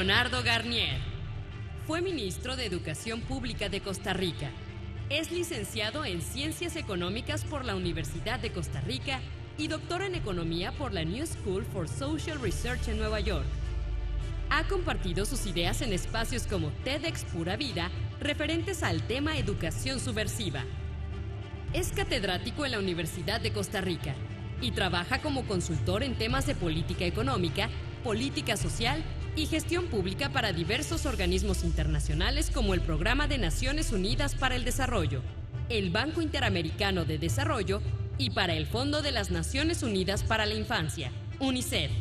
Leonardo Garnier. Fue ministro de Educación Pública de Costa Rica. Es licenciado en Ciencias Económicas por la Universidad de Costa Rica y doctor en Economía por la New School for Social Research en Nueva York. Ha compartido sus ideas en espacios como TEDx Pura Vida, referentes al tema Educación subversiva. Es catedrático en la Universidad de Costa Rica y trabaja como consultor en temas de política económica, política social y gestión pública para diversos organismos internacionales como el Programa de Naciones Unidas para el Desarrollo, el Banco Interamericano de Desarrollo y para el Fondo de las Naciones Unidas para la Infancia, UNICEF.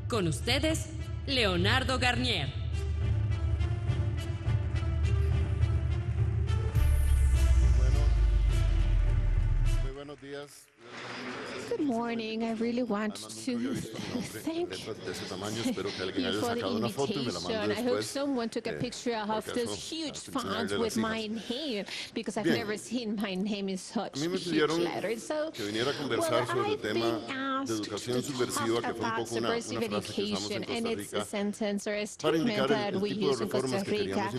Con ustedes, Leonardo Garnier. Muy buenos días. Good morning. I really want to thank you for the invitation. I hope someone took a picture of this huge font with my name, because I've never seen my name in such huge letters. So, I've been asked to talk about subversive education, and it's a sentence or a statement that we use in Costa Rica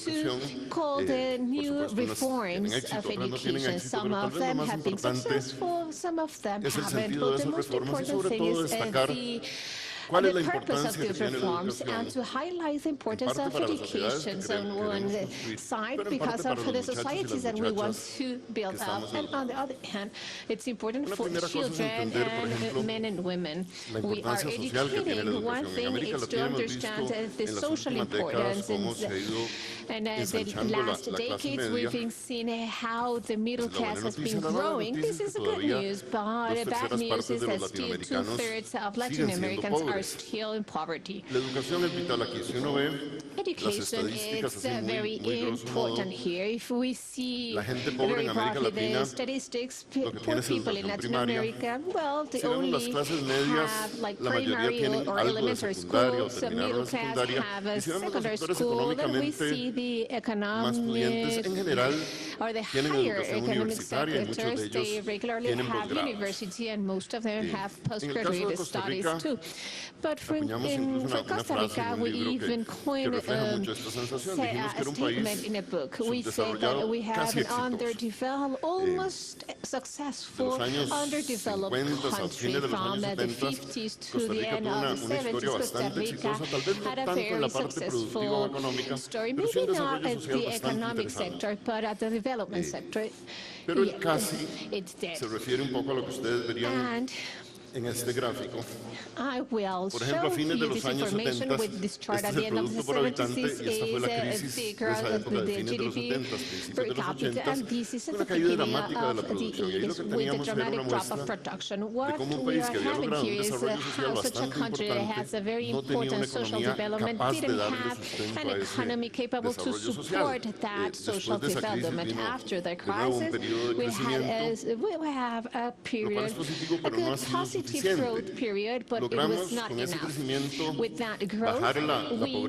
to call the new reforms of education. Some of them have been successful, some of them haven't, but the most important thing is the purpose of these reforms and to highlight the importance of education on one side because of the societies that we want to build up, and on the other hand it's important for children and men and women. We are educating. One thing is to understand the social importance, and the last decades we've been seeing how the middle class has been growing. This is good news, but the bad news is that still 2/3 of Latin Americans are still in poverty. Education is very important here. If we see very broadly the statistics, poor people in Latin America, well, they only have like primary or elementary school, so middle class have a secondary school, and we see the economic or the higher economic sectors, they regularly have university, and most of them have postgraduate studies too. But for Costa Rica, we even coined a statement in a book. We say that we have an underdeveloped, almost successful, underdeveloped country. From the 50s to the end of the 70s, Costa Rica had a very successful story. Maybe not at the economic sector, but at the development sector. It's there. And I will show you this information with this chart at the end of the 70s. This is a figure of the GDP per capita, and this is at the beginning of the 80s with a dramatic drop of production. What we are having here is how such a country that has a very important social development didn't have an economy capable to support that social development. After the crisis, we have a period, a good positive growth period, but it was not enough. With that growth, we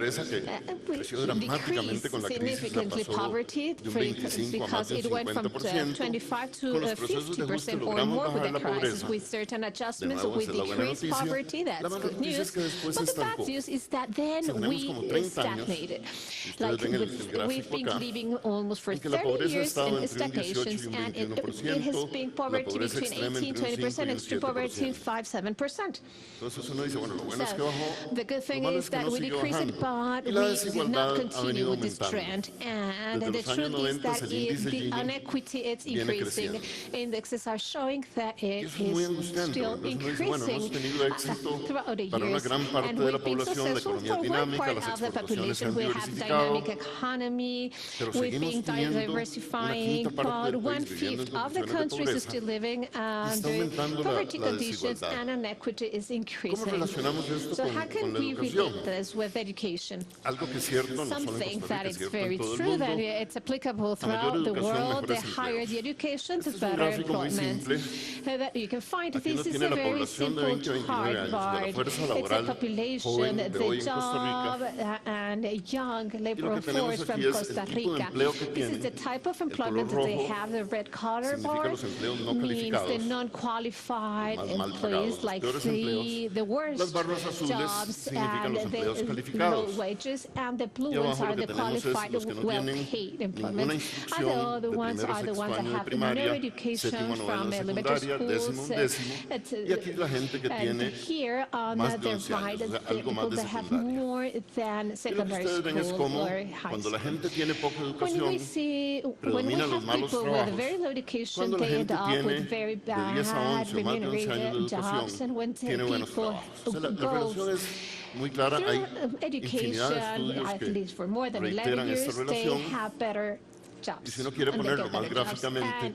decreased significantly poverty because it went from 25 to 50% or more with the crisis. With certain adjustments, we decreased poverty. That's good news. But the bad news is that then we stagnated. Like we've been living almost for 30 years in stagnations, and it has been poverty between 18-20%, extreme poverty 5-7%. So the good thing is that we decreased it, but we did not continue with this trend. And the truth is that the inequity is increasing. Indexes are showing that it is still increasing throughout the years. And we've been successful for one part of the population. We have dynamic economy, we've been diversifying, but 1/5 of the country is still living under poverty conditions, and inequity is increasing. So how can we relate this with education? Something that is very true, that it's applicable throughout the world. The higher the education, the better employment that you can find. This is a very simple chart, but it's a population, the job, and a young labor force from Costa Rica. This is the type of employment that they have. The red color bar means the non-qualified employees, like the worst jobs and the low wages, and the blue ones are the qualified, well-paid employment. And the other ones are the ones that have no education from elementary schools. And here on the right, the people that have more than secondary school or high school. When we have people with very low education, they end up with very bad remunerated jobs, and when people go through education, at least for more than 11 years, they have better jobs. Y si uno quiere ponerlo más gráficamente,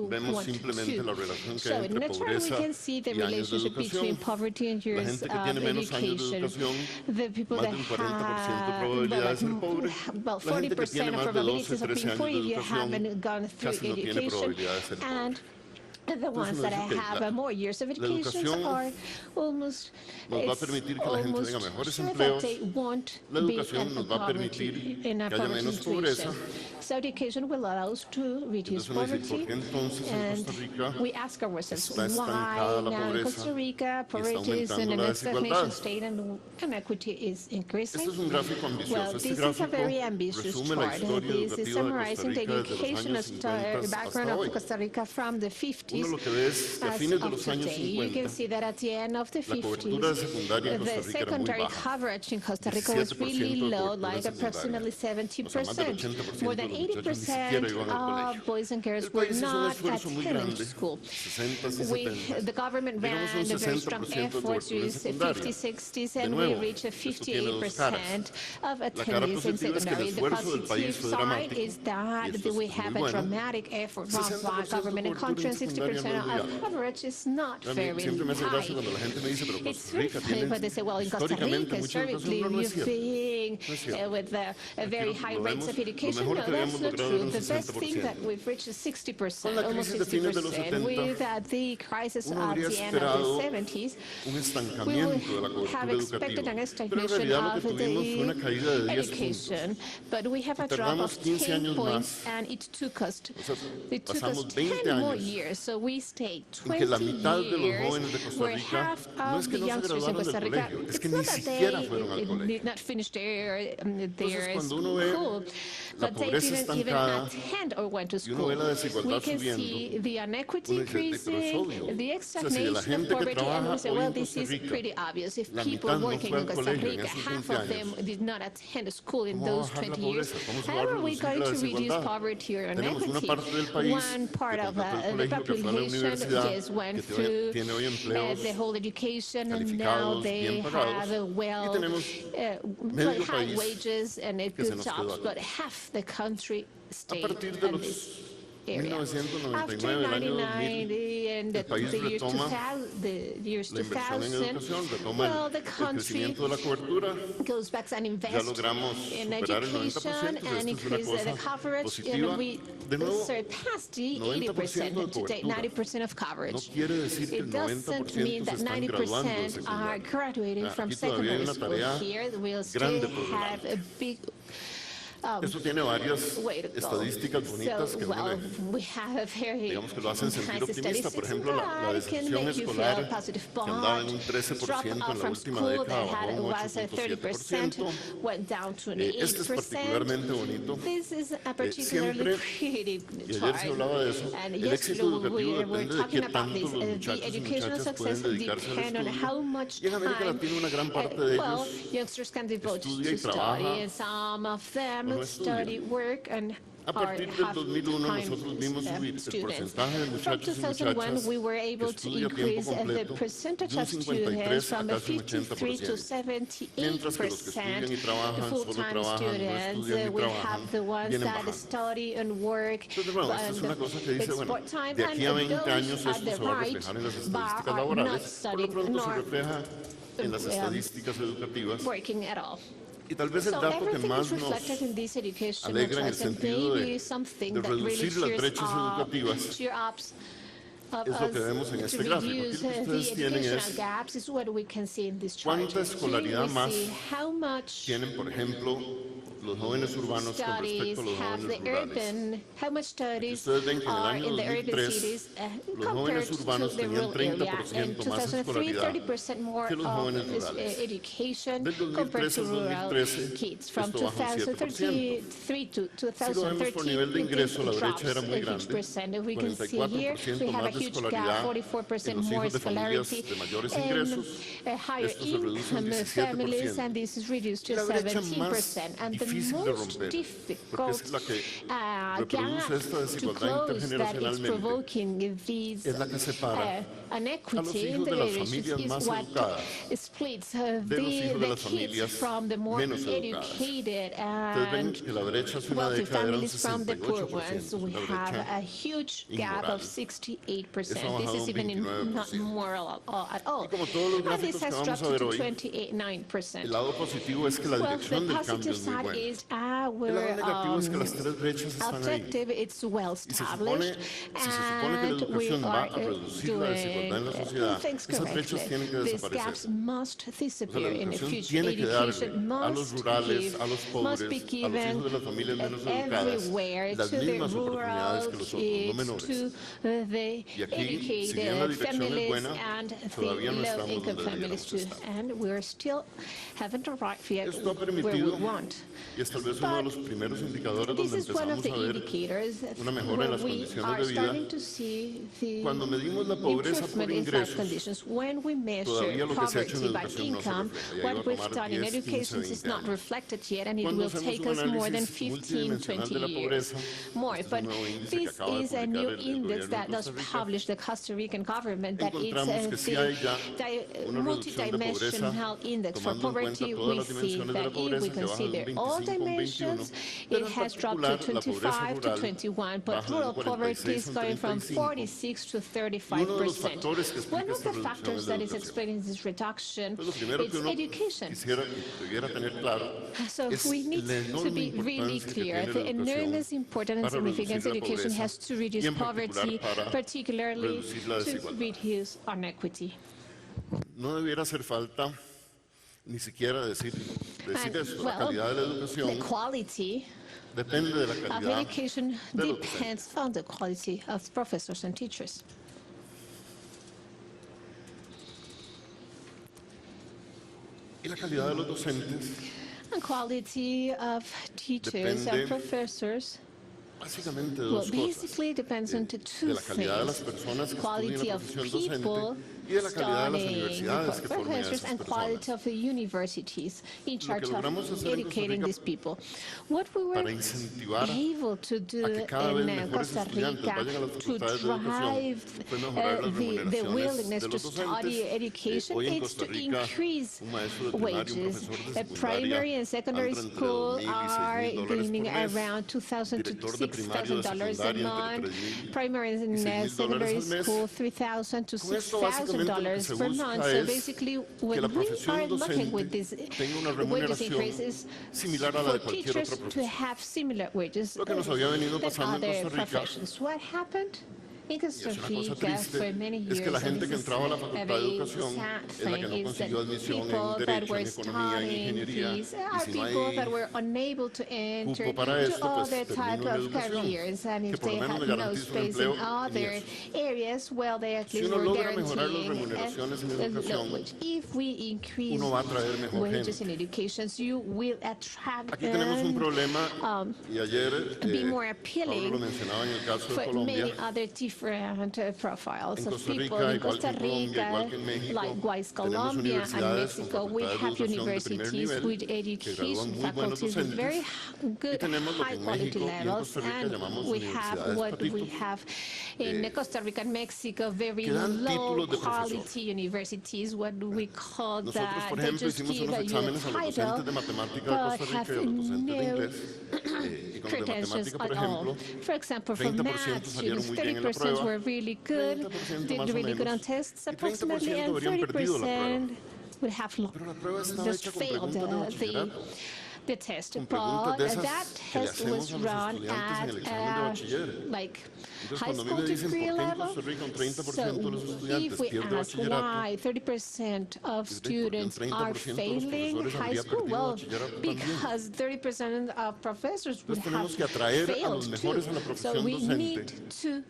vemos simplemente la relación que hay entre pobreza y años de educación. La gente que tiene menos años de educación, más de un 40% de probabilidad de ser pobre. La gente que tiene más de 12, 13 años de educación, casi no tiene probabilidad de ser pobre. The ones that have more years of education are almost nos va a permitir que la gente tenga mejores empleos. La educación nos va a permitir que haya menos pobreza. So education will allow us to reduce poverty. And we ask ourselves, why now in Costa Rica poverty is in a stagnation state and inequity is increasing? Well, this is a very ambitious chart. This is summarizing the educational background of Costa Rica from the 50s as of today. You can see that at the end of the 50s, the secondary coverage in Costa Rica was really low, like approximately 70%. More than 80% of boys and girls were not attending school. The government ran a very strong effort to use 50s, 60s, and we reached a 58% of attendees in secondary. The positive side is that we have a dramatic effort from our government and country, and 60% of coverage is not very high. It's very funny, but they say, well, in Costa Rica, historically, you've been with a very high rates of education. No, that's not true. The best thing that we've reached is 60%, almost 60%. With the crisis at the end of the 70s, we would have expected an stagnation of the education, but we have a drop of 10 points, and it took us 10 more years, so we stayed 20 years where half of the youngsters in Costa Rica, it's not that they did not finish their school, but they didn't even attend or went to school. We can see the inequity increasing, the stagnation of poverty, and we say, well, this is pretty obvious. If people working in Costa Rica, half of them did not attend school in those 20 years, how are we going to reduce poverty or inequity? One part of the population just went through the whole education, and now they have high wages and good jobs, but half the country stayed in this area. After 1990 and the years 2000, well, the country goes back and invests in education and increases the coverage, and we surpassed the 80% today, 90% of coverage. It doesn't mean that 90% are graduating from secondary school. Here we'll still have a big Esto tiene varias estadísticas bonitas que digamos que lo hacen sentir optimista. Por ejemplo, la deserción escolar, que andaba en un 13% en la última década, bajó un 8.7%. Este es particularmente bonito. Siempre, y ayer se hablaba de eso, el éxito educativo depende de qué tanto los muchachos y muchachas pueden dedicarse al estudio. Y en América Latina una gran parte de ellos estudia y trabaja. Study, work, and a partir del 2001 nosotros vimos subir el porcentaje de muchachos y muchachas que estudia a tiempo completo de un 53 a casi un 80%, mientras que los que estudian y trabajan solo trabajan, no estudian y trabajan, vienen bajando. Entonces, bueno, esta es una cosa que dice, bueno, de aquí a 20 años esto se va a reflejar en las estadísticas laborales, por lo pronto se refleja en las estadísticas educativas. Y tal vez el dato que más nos alegra en el sentido de reducir las brechas educativas es lo que vemos en este gráfico. Aquí lo que ustedes tienen es cuánta escolaridad más tienen, por ejemplo, los jóvenes urbanos con respecto a los jóvenes rurales. How much studies Ustedes ven que en el are año in the urban 2003 cities los compared jóvenes to urbanos the tenían rural area. In 30% más 2003, escolaridad 30% more que los of jóvenes rurales. education Del compared 2013 to al rural 2013 kids. From esto bajó un 2003 to Si lo vemos por 2013, nivel de ingreso, la it brecha era drops muy a huge grande. percent. We can see here, 44% we have a más de huge gap, escolaridad 44% en los more hijos de familias scholarity de mayores in ingresos. higher Esto se reduce un income families, 17%. and this is reduced to La brecha más 17%. And the difícil de most romper, porque difficult es la que gap reproduce esta to desigualdad close that is intergeneracionalmente, provoking these es la que separa inequity in hijos the de las generations familias is más what educadas splits de los hijos de the las kids familias from the more menos educadas. educated Ustedes ven and que la brecha hace una wealthy década era un families from the poor ones. 68%, We una have brecha a huge gap inmoral. of 68%. Eso ha This bajado is un even 29%. not moral at all. Y como todos los And gráficos this que has vamos dropped a ver to hoy, 29%. el lado positivo es que la Well, dirección the del cambio positive es muy side buena. is El lado negativo es que las our tres brechas están ahí. objective, it's well Y se supone, established, si se supone que la and we educación va are a reducir la desigualdad en la doing sociedad, things esas brechas tienen que correctly. These gaps desaparecer. must O sea, disappear la in the educación future. tiene que darle Education a los must rurales, a los must pobres, be a los given hijos de las familias menos educadas, everywhere las to the mismas oportunidades rural que los otros, no kids, menores. to the Y aquí, si bien la educated dirección es families buena, and the todavía no estamos low-income donde families deberíamos too. estar. And we're still haven't arrived yet Esto ha where we permitido, want. y es tal vez uno de los primeros indicadores This donde is one of empezamos the a ver indicators una mejora where en las we condiciones are de vida. starting to see the Cuando medimos la pobreza por improvement in life ingresos, conditions. When we measure todavía lo que se ha hecho en poverty by educación no se income, refleja. Ya what iba a we've tomar done in 10, 15, education is 20 not años. reflected yet, and it Cuando will hacemos take un us more than análisis 15, 20 multidimensional de la years pobreza, more. este es But un nuevo índice que this acaba de is a publicar new el index gobierno that de does Costa Rica, publish the Costa Rican government, that it's encontramos que sí hay ya una reducción de pobreza, multidimensional index for tomando en cuenta poverty. todas We las see dimensiones de la that if pobreza, we que baja de un consider all 25 a un 21, dimensions, pero it en has dropped to particular la pobreza 25 to rural 21, but baja de rural un poverty is 46 a un going from 35. 46 to Y uno de los 35%. factores que One explica of esta the reducción factors es la that is educación. explaining this reduction Entonces, lo primero is que uno education. quisiera y debiera tener claro So es we need la to enorme be really importancia que clear. tiene The la educación enormous importance and para significance reducir la education pobreza has to y reduce en particular poverty, para particularly reducir la to desigualdad. reduce inequity. No debiera hacer falta ni siquiera decir And, esto. La well, calidad de la educación the quality depende de la of calidad education de los depends on the quality of professors and teachers. y la calidad de los docentes And quality of teachers Depende and professors, básicamente de well, dos cosas. basically depends on the De two la calidad de las things. personas que Quality estudian la of profesión people docente y de la calidad de las studying universidades que formen a professors esas and personas. quality of the universities in charge of logramos hacer en Costa educating Rica these people. What we were para incentivar able to do a que cada vez in mejores Costa estudiantes Rica vayan a las to facultades de educación drive fue mejorar las the remuneraciones willingness de to los study docentes. education Hoy en is Costa to Rica, increase un maestro de primaria, un wages. profesor de Primary and secondary andan entre school $2,000 y are $6,000 gaining por mes. around $2,000 to Director de primaria $6,000 o de a secundaria month. entre $3,000 Primary and $6,000 secondary al mes. school $3,000 to Con esto, básicamente, lo que se $6,000 per busca month. So es basically, que when la we profesión are looking with docente this tenga una wages remuneración increases similar a la for de cualquier teachers otra to profesión. have similar wages Lo que nos había venido than pasando en other Costa Rica, professions. What happened? In Costa es una cosa Rica triste, for many years, es que la and gente this que is entraba a la a Facultad de very Educación sad es la que thing, no is consiguió that admisión en people that Derecho, were en Economía, en studying Ingeniería. these Y are si no people hay that were unable to enter cupo para to esto, pues other type termino en of educación, careers, and que if por they lo menos had me no garantiza un space empleo in en other eso. areas, well, they at Si least uno were logra mejorar las guaranteeing remuneraciones en a educación, wage. If we increase uno va a atraer mejor wages gente. in education, you will attract Aquí tenemos un and problema, y ayer be more Pablo appealing lo mencionaba en el caso de for Colombia. many other different profiles En of Costa people. Rica, In igual que Costa en Colombia, Rica, igual que en México, likewise tenemos Colombia and universidades con Mexico, we facultades de have educación de primer universities nivel with que gradúan education muy buenos faculties with docentes. very Y good tenemos lo que high en quality México y en levels, Costa Rica and llamamos we have universidades what we patito, have in Costa Rica and Mexico, very que dan low títulos de quality profesor. universities, what we call Nosotros, that. por They ejemplo, just hicimos give unos you a exámenes a los docentes title, de matemática de but Costa Rica have y a los docentes de no inglés. Y con los de credentials matemática, por at all. ejemplo, For example, for 30% math salieron students, muy bien en la 30% prueba, were really good, 30% did más o really good on menos, tests y 30% approximately, and habrían perdido la prueba. 30% would have Pero la prueba estaba just hecha con failed preguntas de bachillerato. the test. Con But preguntas de esas that que le test hacemos was a los run estudiantes en at el examen de like Entonces, high cuando a mí school me dicen, degree ¿por qué en level? Costa Rica un 30% So de los if estudiantes we pierde ask bachillerato? why 30% of students un are 30% de los failing profesores high habría school, perdido well, bachillerato también. because 30% of professors would Entonces have tenemos que atraer a los failed mejores too. a la So profesión we docente. need to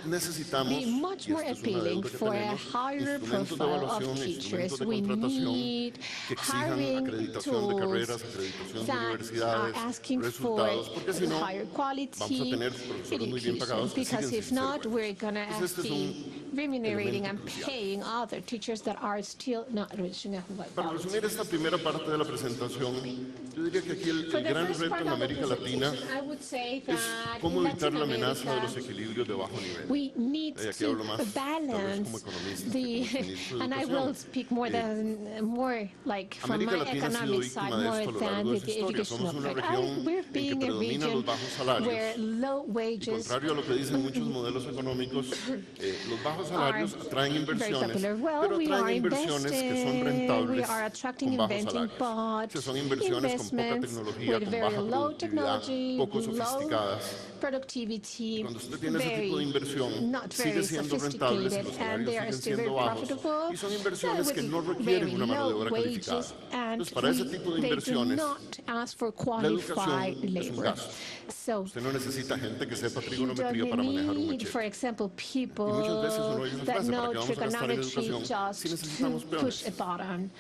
Y necesitamos, be much y more esta es una appealing deuda que for a tenemos, higher instrumentos de profile evaluación, of instrumentos teachers. de We contratación need que exijan hiring acreditación de carreras, tools acreditación de that are universidades, asking for resultados, porque si no, higher vamos a quality tener profesores muy bien education, pagados que because siguen if sin ser not, buenos. we're going to Entonces, este es be remunerating and elemento crucial. paying other teachers that are still not reaching a high Para quality. resumir esta primera parte de la presentación, yo diría que aquí el For the gran first reto part en of the América Latina presentation, I would say es that cómo in evitar Latin la amenaza de America, los equilibrios de bajo nivel. we need Y aquí hablo to más, tal vez balance como economista que the, como ministro de and I Educación. will speak more like from América my Latina ha sido economic víctima side de more esto a lo than largo de the su historia. educational Somos una part. región We're en que being a predominan region los bajos salarios. where low Y wages contrario a lo que dicen muchos modelos económicos, los bajos are salarios atraen very inversiones, popular. Well, pero we are atraen inversiones que son investing, we rentables are attracting con bajos inventing, salarios. but O sea, son inversiones con poca investments tecnología, with con very baja low productividad, technology, poco low sofisticadas. productivity, Cuando usted tiene ese tipo de very inversión, not sigue very siendo rentables y sophisticated, los and they are salarios siguen still very siendo bajos. profitable. Y son inversiones que no with requieren very una mano de low obra calificada. wages, and Entonces, para ese tipo de they do inversiones, not ask for la educación qualified es un labor. gasto. So Usted no necesita gente que sepa you trigonometría para don't manejar un need, for machete. example, people Y muchas veces uno oye esa that frase, ¿para know qué vamos a gastar en trigonometry educación just si to necesitamos push a peones? button.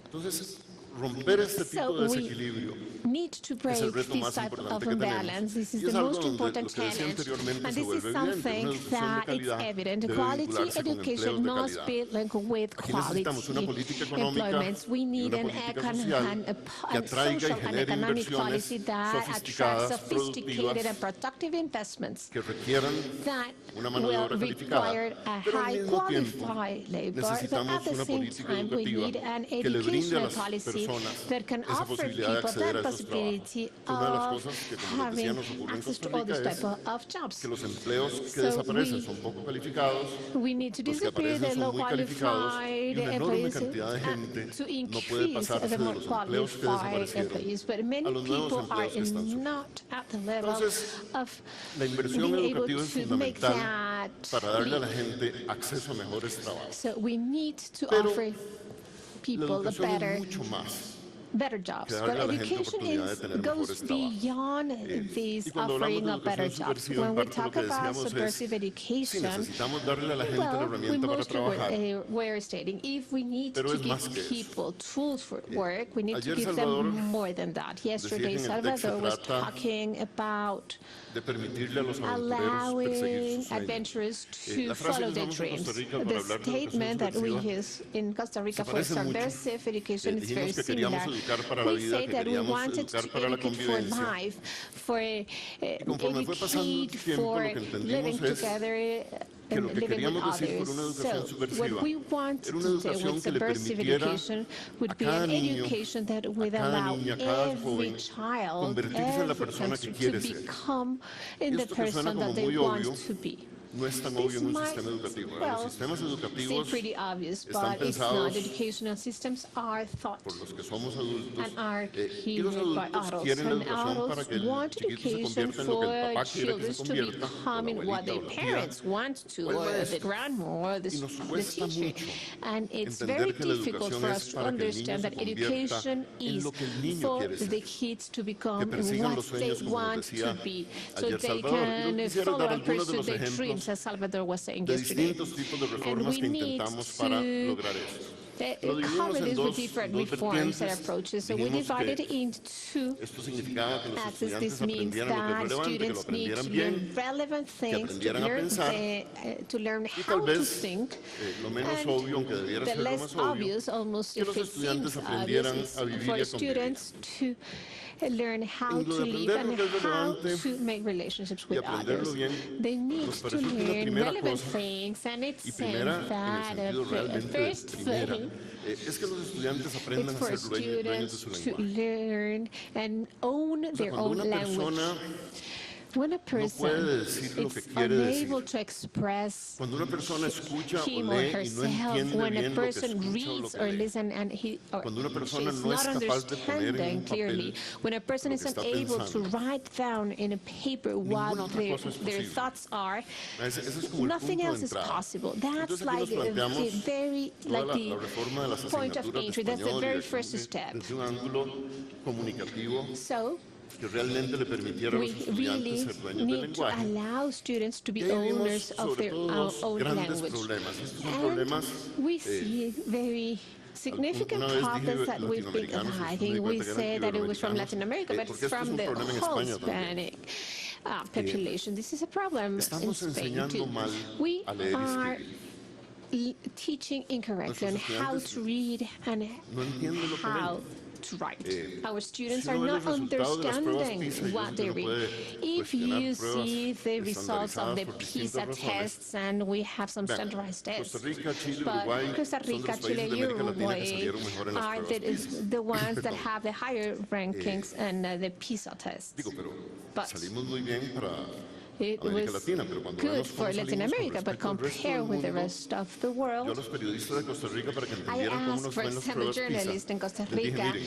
Entonces, romper este tipo So de we desequilibrio need to break es el reto this más type importante of que tenemos. imbalance. This is Y the es algo most donde important lo que decía challenge. anteriormente And se this is vuelve evidente. Una something educación de that is calidad evident. debe Quality vincularse con empleos education de must calidad. be linked with Aquí necesitamos una quality política económica employments. We y need una an política social que atraiga y social and genere economic inversiones policy that attracts sofisticadas, sophisticated productivas, and productive investments que requieran that una mano de will obra calificada. require a Pero al high mismo tiempo, qualified labor, but necesitamos at the una same política time we educativa need an que le brinde a educational las policy personas that can esa offer posibilidad de people acceder a that esos trabajos. possibility Una de las of cosas que, como les decía, having nos ocurre en access Costa to all this Rica type es of jobs. que los empleos que So desaparecen we- son poco calificados, We need to los que disappear the aparecen low son muy calificados y qualified una enorme employees cantidad de gente to no puede increase pasarse the de more los empleos que qualified desaparecieron employees. But a many los nuevos people are empleos que están surgiendo. not at the level Entonces, of la inversión being able educativa es to make fundamental that para darle a la leap. gente acceso a mejores trabajos. So we need to Pero offer La people a educación better es mucho más. better jobs. que But darle a la gente education oportunidad de tener goes mejores trabajos. beyond this Y cuando hablamos offering de of better educación jobs. subversiva, When en we parte lo talk que about decíamos es, subversive sí, education, necesitamos darle a la gente la well, we herramienta para mostly trabajar, we're stating if we need pero to es más give que eso. people tools for work, we need to Ayer give Salvador them more than that. Yesterday, decía que en el texto Salvador was trata talking about de permitirle a los aventureros perseguir allowing sus sueños. adventurers La to frase follow que their usamos en dreams. Costa Rica para The hablar de educación statement that we subversiva use in Costa Rica se for parece mucho. subversive education is very Dijimos que queríamos similar. educar para la We vida, say que that we queríamos wanted educar to para la educate for convivencia. life, for Y conforme fue pasando el educate tiempo, for lo que entendimos living es together que lo and que living with queríamos decir others. por una educación So subversiva what we want era una to do educación with que le subversive permitiera education would a be cada an niño, education that would a cada allow niña, a cada every joven child, convertirse en la every persona que person quiere to ser. become Y in the esto que suena person como that they muy want obvio, to be. no es tan This obvio en un might- sistema educativo. Los well, sistemas seem educativos pretty obvious, están but it's not. pensados Educational systems are thought por los que somos adultos and are y los headed by adultos adults. quieren la And educación para adults que el want chiquito se education convierta en lo que el for papá quiere que children se to convierta, o become la in what abuelita, their o la tía, parents want to, o el or the maestro. grandma, or the Y nos the cuesta teacher. mucho And it's entender very que la difficult educación for es us to para que el niño understand se that convierta education en is lo que el niño for quiere ser. the kids to become Que persigan what los they sueños, como nos want to decía be, so ayer they Salvador. Yo can quisiera follow dar and algunos de pursue los their ejemplos dreams, as Salvador was saying de yesterday. distintos tipos de And reformas we que need intentamos para to lograr eso. Lo dividimos cover en this dos with different vertientes. reforms and approaches. So we Dijimos divided que into esto significaba que los axes. estudiantes This means aprendieran lo que es that relevante, que lo students need aprendieran to bien, learn relevant que things, aprendieran a pensar, to learn y tal how to vez think, lo menos and obvio, aunque debiera the ser lo less más obvio, obvious, almost que if los it seems estudiantes obvious, aprendieran is a vivir y for a convivir. students to learn how En lo to de live aprender and lo que es how relevante to make relationships y with aprenderlo others. bien, They need nos to pareció que una learn primera relevant cosa, things, and it y seems primera en that el sentido a realmente de first primera, thing es que los estudiantes it's aprendan a for ser dueños de students su to lenguaje. learn and own O sea, their cuando own una language. persona When a no puede decir lo que quiere unable decir. to express Cuando una persona escucha o him or lee y no herself, entiende when a bien lo que person escucha o lo reads que or lee. listens and he or Cuando una she persona is no es not capaz de poner en understanding un clearly, papel when a person lo que isn't está able to pensando, write down in a paper what ninguna otra cosa es their posible. thoughts are, Ese es como el nothing punto de else is entrada. possible. That's Entonces aquí nos like planteamos the very toda like la the reforma de las point of asignaturas de entry. That's the español y very de first step. desde un ángulo comunicativo So que realmente le permitiera a los we estudiantes really ser dueños del need to lenguaje. allow students to Y be ahí vimos owners of sobre their todo dos own grandes language. problemas. Estos son And problemas we see very significant una vez problems dije that we've been latinoamericanos, I me di think we cuenta que eran said that it was from iberoamericanos, Latin America, but porque it's esto es from un the problema en whole España también. Hispanic population. This is a problem in Estamos Spain enseñando too. mal We a leer y are escribir. teaching incorrectly on Nuestros how estudiantes to read and no entienden lo que how leen. to write. Our students si are uno ve not los resultados de las pruebas understanding PISA, y what usted they no read. puede If cuestionar you pruebas see the results of the estandarizadas por PISA distintas razones. tests, and we have some Vean, standardized tests, Costa Rica, Chile, but Uruguay Costa son de Rica, los países Chile, de América Latina que Uruguay salieron mejor en las are pruebas PISA. the ones that Perdón. have the higher rankings and the PISA tests. Digo, pero But salimos muy bien para it América was Latina, pero cuando good vemos for cómo Latin salimos con America, but respecto al resto compare del with the mundo, rest of the yo a world. los periodistas de Costa Rica, para que I entendieran cómo asked, nos for ven las example, pruebas PISA, journalists in Costa les dije, Rica, miren,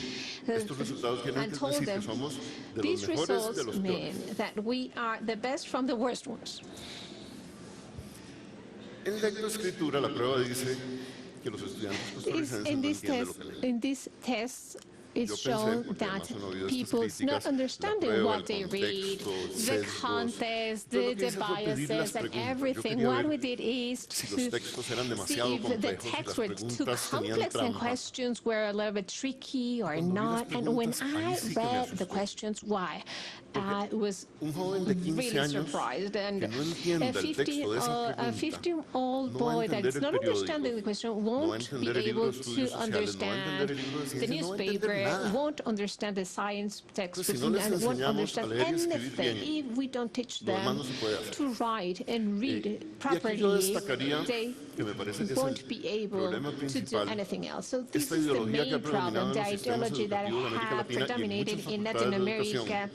estos resultados quieren and told decir them, que somos de los these mejores de results los mean peores. that we are the best from the worst ones. En lectoescritura, la prueba dice que los estudiantes costarricenses no entienden lo que leen. In these tests, it's Yo pensé, shown porque that además uno ha oído estas people's críticas, not la understanding prueba, what el they read, contexto, the sesgos. context, Entonces, lo que the hice fue pedir las biases, and preguntas. Yo everything. quería What ver we did is si to los textos eran see demasiado if the complejos, si texts las were too preguntas tenían complex and trampa. questions were a little bit tricky or Cuando vi las not. And when preguntas, I ahí sí que me read the asusté. questions, why? I was Un joven de 15 really años surprised. And que no entienda el texto de esa a pregunta 15-year-old no va a boy entender that's el not periódico, understanding the question no va a won't be entender el libro able de to estudios sociales, no va a understand entender el libro de the ciencias, no va a entender newspaper, nada. won't understand the science textbooks, si no les and won't enseñamos a understand leer y escribir anything bien, if we don't teach lo demás them no se puede hacer. to write and read Y aquí yo properly. destacaría They que me parece que es won't el be able problema to do principal. anything else. So this Esta is the ideología que ha main problem, predominado the en los sistemas ideology that educativos de América have Latina y en predominated muchas in facultades Latin de educación, America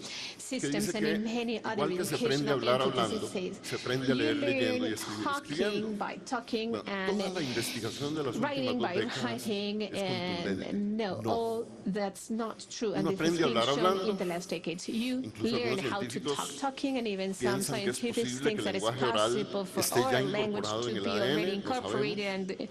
que systems dice and que in many other igual que se aprende a educational hablar entities, hablando, it says se aprende a leer you leyendo y learn escribir talking escribiendo. by talking Bueno, and toda la investigación de las writing últimas by dos décadas writing, es contundente. and all that's not true, and Uno this has aprende a been hablar shown hablando. in the last decades. You Incluso learn algunos how to talk científicos talking, and even some piensan que es scientists posible think que that el it's lenguaje oral possible for esté ya oral language incorporado to en el be already ADN, lo incorporated and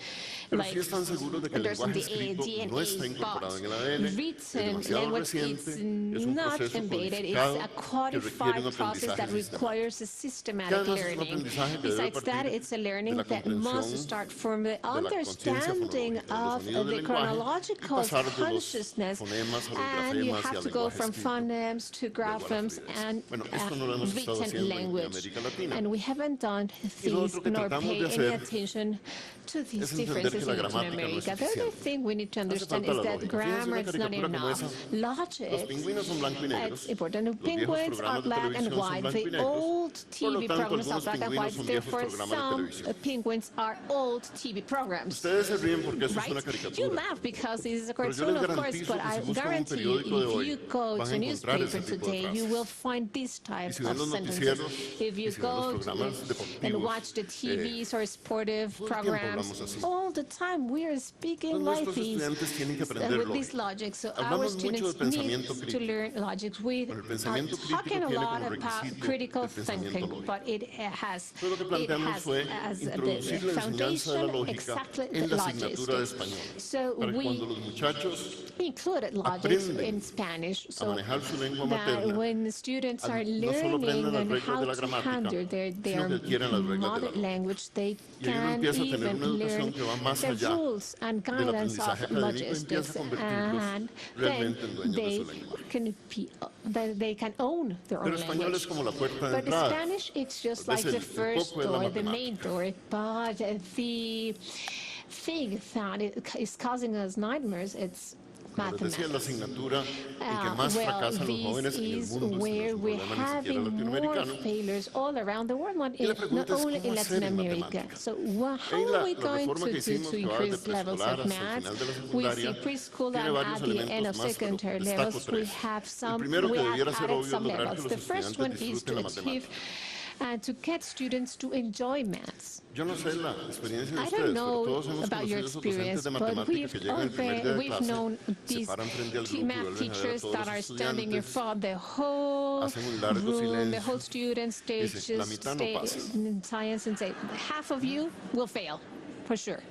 Pero like sí están seguros de que el there's in lenguaje the escrito no está DNA, incorporado en el but ADN, es written demasiado language reciente, is es un not proceso embedded. It's codificado a que requiere codified un process aprendizaje that sistemático. requires a Que systematic además es un learning. aprendizaje que debe Besides that, partir it's a de learning la that must comprensión start from the de la conciencia understanding fonológica, de los of sonidos del the lenguaje, y chronological pasar de los consciousness, fonemas a los and you grafemas y have al to go lenguaje from escrito, phonemes to luego a la graphemes fluidez. and Bueno, esto no lo hemos estado written haciendo en language. América Latina. And we haven't done Y lo this otro que nor tratamos paid de any hacer attention to these es entender differences que la in Latin gramática no es America. The other suficiente. thing we need to Hace understand falta is la that lógica. Fíjense grammar una is not caricatura como enough. esa. Los Logic pingüinos son blanco y it's negros. important. Los viejos Penguins are programas de black and televisión son white. blanco y The negros. old Por lo TV tanto, programs are algunos black and pingüinos white. son viejos Therefore, programas de some televisión. penguins are old TV programs. Ustedes se ríen porque eso es una Right? You caricatura. laugh because this is a Pero yo cartoon, les of course, garantizo but que I si buscan un guarantee periódico de if hoy, you go van to a a encontrar newspaper ese tipo de today, you frases. will find this type Y si ven of los sentences. noticieros, If you y si ven los go to programas and deportivos, watch the TVs or sportive todo el tiempo programs, hablamos así. all the time we are speaking Entonces, like nuestros this, estudiantes tienen que aprender with this lógica. logic. So our Hablamos mucho students de need pensamiento to crítico. learn logic. We Pero el are pensamiento crítico talking a tiene lot como about requisito critical el pensamiento thinking, lógico. but it has Entonces, lo que planteamos fue as the introducir la enseñanza de la foundation lógica exactly en the la asignatura de logic. español, So para que we cuando los muchachos included logic aprenden in Spanish, a so manejar su lengua that materna, when the students are no solo learning aprendan las on reglas how de la to gramática, handle their sino que adquieran las reglas de la mother lógica. language, they Y ahí uno can empieza a tener even una educación learn que va más the allá rules and del guidance aprendizaje of académico y empieza logistics, a convertirlos and realmente en then dueños de they su lenguaje. can be, they can own their Pero own español language. es como la puerta de But entrada. Spanish, it's just Tal like vez the el first coco es la door, the main matemática. door, but the thing that is causing us nightmares, it's mathematics. Decía, la asignatura en que más fracasan los jóvenes en el mundo, where we're having more failures all around the world, not only in Latin America. So how are we going to increase levels of math? We see preschool and at the end of secondary levels, we have added some levels. The first one is to achieve and to get students to enjoy maths. I don't know about your experience, but we've known these math teachers that are standing in front of the whole room, the whole student stage, just stay in science and say, half of you will fail, for sure.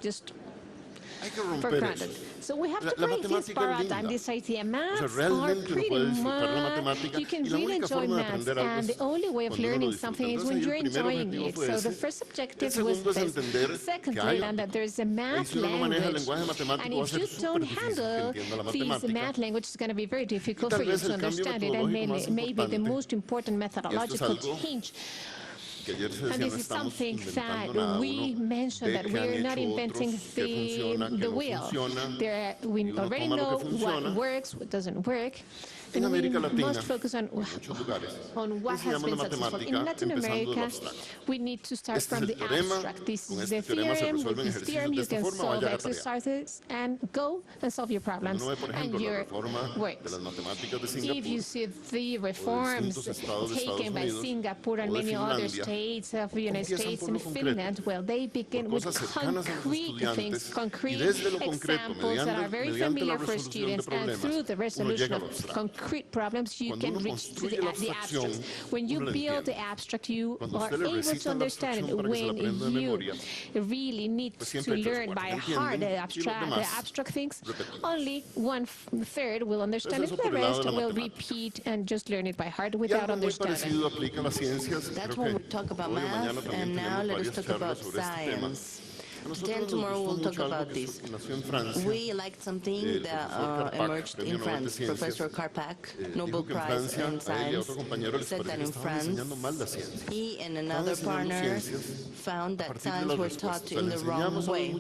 Just for granted. So we have to break this paradigm, this idea. Maths are pretty much, you can really enjoy maths, and the only way of learning something is when you're enjoying it. So the first objective was this. Secondly, and that there's a math language, and if you don't handle this math language, it's going to be very difficult for you to understand it, and maybe the most important methodological change. And this is something that we mentioned, that we're not inventing the wheel. We already know what works, what doesn't work. And we must focus on what has been successful. In Latin America, we need to start from the abstract. This is the theorem. With this theorem, you can solve exercises and go and solve your problems and your works. If you see the reforms taken by Singapore and many other states of the United States and Finland, well, they begin with concrete things, concrete examples that are very familiar for students, and through the resolution of concrete problems, you can reach to the abstract. When you build the abstract, you are able to understand it. When you really need to learn by heart the abstract things, only 1/3 will understand it, the rest will repeat and just learn it by heart without understanding. That's when we talk about math, and now let us talk about science. Then tomorrow we'll talk about this. We liked something that emerged in France. Professor Carpac, Nobel Prize in Science, said that in France, he and another partner found that science was taught in the wrong way.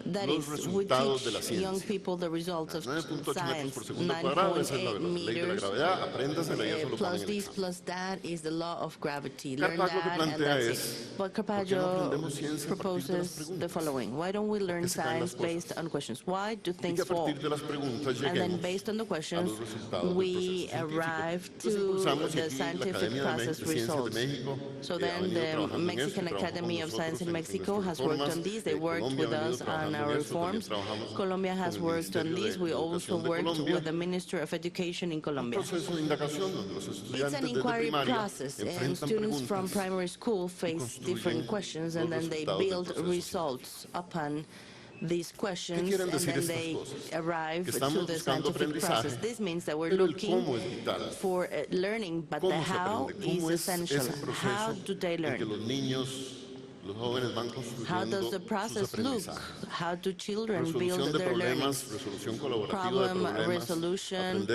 That is, we teach young people the results of science. 9.8 meters plus this plus that is the law of gravity. Learn that and that's it. But Carpaccio proposes the following. Why don't we learn science based on questions? Why do things fall? And then based on the questions, we arrive to the scientific process results. So then the Mexican Academy of Science in Mexico has worked on this. They worked with us on our reforms. Colombia has worked on this. We also worked with the Minister of Education in Colombia. It's an inquiry process, and students from primary school face different questions, and then they build results upon these questions, and then they arrive to the scientific process. This means that we're looking for learning, but the how is essential. How do they learn? How does the process look? How do children build their learning? Problem resolution,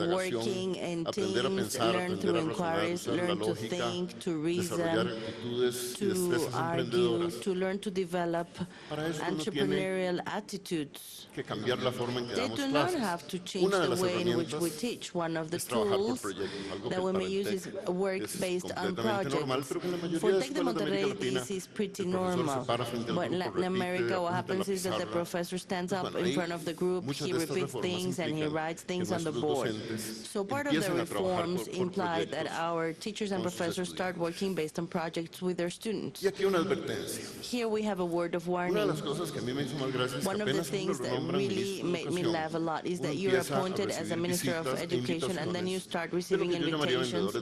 working in teams, learn through inquiries, learn to think, to reason, to argue, to learn to develop entrepreneurial attitudes. They do not have to change the way in which we teach. One of the tools that we may use is work based on projects. For Tec de Monterrey, this is pretty normal. But in Latin America, what happens is that the professor stands up in front of the group, he repeats things, and he writes things on the board. So part of the reforms imply that our teachers and professors start working based on projects with their students. Here we have a word of warning. One of the things that really made me laugh a lot is that you're appointed as a Minister of Education, and then you start receiving invitations